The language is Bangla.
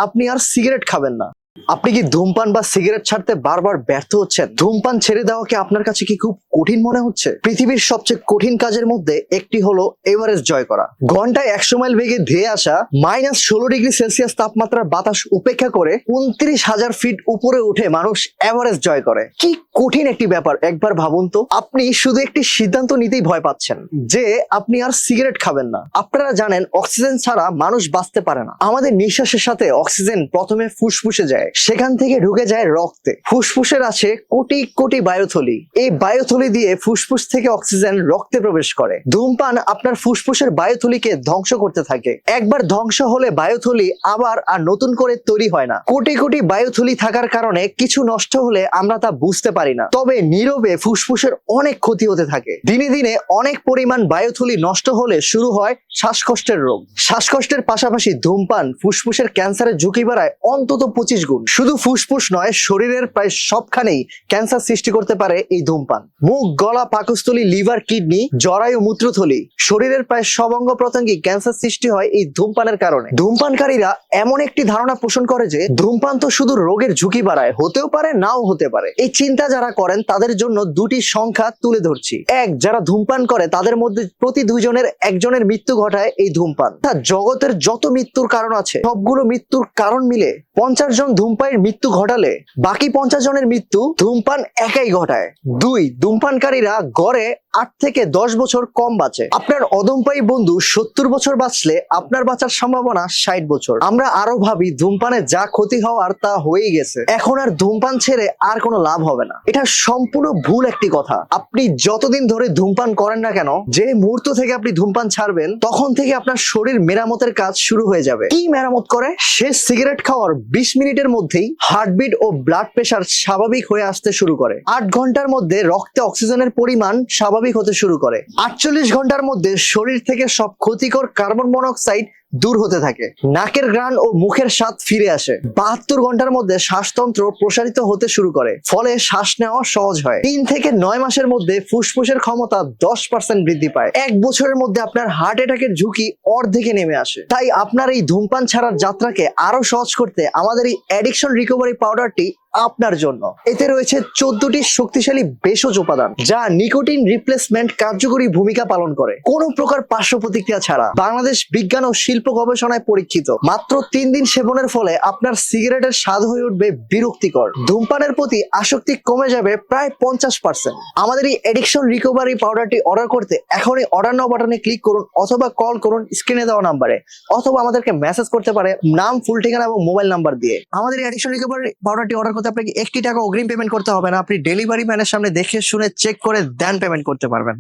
আপনি আর সিগারেট খাবেন না। আপনি কি ধূমপান বা সিগারেট ছাড়তে বারবার ব্যর্থ হচ্ছেন? ধূমপান ছেড়ে দেওয়া কি আপনার কাছে কি খুব কঠিন মনে হচ্ছে? পৃথিবীর সবচেয়ে কঠিন কাজের মধ্যে একটি হলো এভারেস্ট জয় করা। ঘন্টায় 100 মাইল বেগে ধেয়ে আসা -16 ডিগ্রি সেলসিয়াস তাপমাত্রার বাতাস উপেক্ষা করে 29,000 ফিট উপরে উঠে মানুষ এভারেস্ট জয় করে। কি কঠিন একটি ব্যাপার একবার ভাবুন তো। আপনি শুধু একটি সিদ্ধান্ত নিতেই ভয় পাচ্ছেন যে আপনি আর সিগারেট খাবেন না। আপনারা জানেন অক্সিজেন ছাড়া মানুষ বাঁচতে পারে না। আমাদের নিঃশ্বাসের সাথে অক্সিজেন প্রথমে ফুসফুসে যায়, সেখান থেকে ঢুকে যায় রক্তে। ফুসফুসের আছে কোটি কোটি বায়ুথলি। এই বায়ুথলি দিয়ে ফুসফুস থেকে অক্সিজেন রক্তে প্রবেশ করে। ধূমপান আপনার ফুসফুসের বায়ুথলিকে ধ্বংস করতে থাকে। একবার ধ্বংস হলে বায়ুথলি আবার আর নতুন করে তৈরি হয় না। কোটি কোটি বায়ুথলি থাকার কারণে কিছু নষ্ট হলে আমরা তা বুঝতে পারি না, তবে নীরবে ফুসফুসের অনেক ক্ষতি হতে থাকে। দিনে দিনে অনেক পরিমাণ বায়ুথলি নষ্ট হলে শুরু হয় শ্বাসকষ্টের রোগ। শ্বাসকষ্টের পাশাপাশি ধূমপান ফুসফুসের ক্যান্সারের ঝুঁকি বাড়ায় অন্তত 25 গুণ। শুধু ফুসফুস নয়, শরীরের প্রায় সবখানেই ক্যান্সার সৃষ্টি করতে পারে এই ধূমপান। মুখ, গলা, পাকস্থলী, লিভার, কিডনি, জরায়ু, মূত্রথলি, শরীরের প্রায় সব অঙ্গ প্রত্যঙ্গে ক্যান্সার সৃষ্টি হয় এই ধূমপানের কারণে। ধূমপানকারীরা এমন একটি ধারণা পোষণ করে যে ধূমপান তো শুধু রোগের ঝুঁকি বাড়ায়, হতেও পারে নাও হতে পারে। এই চিন্তা যারা করেন তাদের জন্য দুটি সংখ্যা তুলে ধরছি। এক, যারা ধূমপান করে তাদের মধ্যে প্রতি 2 জনের 1 জনের মৃত্যু ঘটায় এই ধূমপান। জগতের যত মৃত্যুর কারণ আছে সবগুলো মৃত্যুর কারণ মিলে 50 জন ধূমপানের মৃত্যু ঘটালে বাকি 50 জনের মৃত্যু ধূমপান একাই ঘটায়। 2, ধূমপানকারীরা গড়ে 8 থেকে 10 বছর কম বাঁচে। আপনার অধমপায়ী বন্ধু 70 বছর বাঁচলে আপনার বাঁচার সম্ভাবনা 60 বছর। আমরা আরো ভাবি ধূমপানে যা ক্ষতি হওয়ার তা হয়েই গেছে, এখন আর ধূমপান ছেড়ে আর কোনো লাভ হবে না। এটা সম্পূর্ণ ভুল একটি কথা। আপনি যতদিন ধরে ধূমপান করেন না কেন, যে মুহূর্ত থেকে আপনি ধূমপান ছাড়বেন তখন থেকে আপনার শরীর মেরামতের কাজ শুরু হয়ে যাবে। কি মেরামত করে? শেষ সিগারেট খাওয়ার 20 মিনিটের মধ্যেই হার্টবিট ও ব্লাড প্রেশার স্বাভাবিক হয়ে আসতে শুরু করে। 8 ঘন্টার মধ্যে রক্তে অক্সিজেনের পরিমাণ স্বাভাবিক হতে শুরু করে। 48 ঘন্টার মধ্যে শরীর থেকে সব ক্ষতিকর কার্বন মনোক্সাইড দূর হতে থাকে। নাকের ঘ্রাণ ও মুখের স্বাদ ফিরে আসে। 72 ঘন্টার মধ্যে শ্বাসতন্ত্র প্রসারিত হতে শুরু করে, ফলে শ্বাস নেওয়া সহজ হয়। 3 থেকে 9 মাসের মধ্যে ফুসফুসের ক্ষমতা 10% বৃদ্ধি পায়। 1 বছরের মধ্যে আপনার হার্ট অ্যাটাকের ঝুঁকি অর্ধেকে নেমে আসে। তাই আপনার এই ধূমপান ছাড়ার যাত্রাকে আরো সহজ করতে আমাদের এই অ্যাডিকশন রিকভারি পাউডারটি আপনার জন্য। এতে রয়েছে 14টি শক্তিশালী ভেষজ উপাদান যা নিকোটিন রিপ্লেসমেন্ট কার্যকরী ভূমিকা পালন করে, কোনো প্রকার পার্শ্ব প্রতিক্রিয়া ছাড়া। বাংলাদেশ বিজ্ঞান ও শিল্প গবেষণায় পরীক্ষিত। মাত্র 3 দিন সেবনের ফলে আপনার সিগারেটের স্বাদ হয়ে উঠবে বিরক্তিকর। ধূমপানের প্রতি আসক্তি কমে যাবে প্রায় 50%। আমাদের এই অ্যাডিকশন রিকভারি পাউডারটি অর্ডার করতে এখনই অর্ডার নাও বাটনে ক্লিক করুন অথবা কল করুন স্ক্রিনে দেওয়া নাম্বারে, অথবা আমাদেরকে মেসেজ করতে পারে নাম, ফুল ঠিকানা এবং মোবাইল নাম্বার দিয়ে। আমাদের এই অ্যাডিকশন রিকভারি পাউডারটি অর্ডার করতে আপনাকে 1 টাকা অগ্রিম পেমেন্ট করতে হবে না। আপনি ডেলিভারি ম্যানের সামনে দেখে শুনে চেক করে দেন পেমেন্ট করতে পারবেন।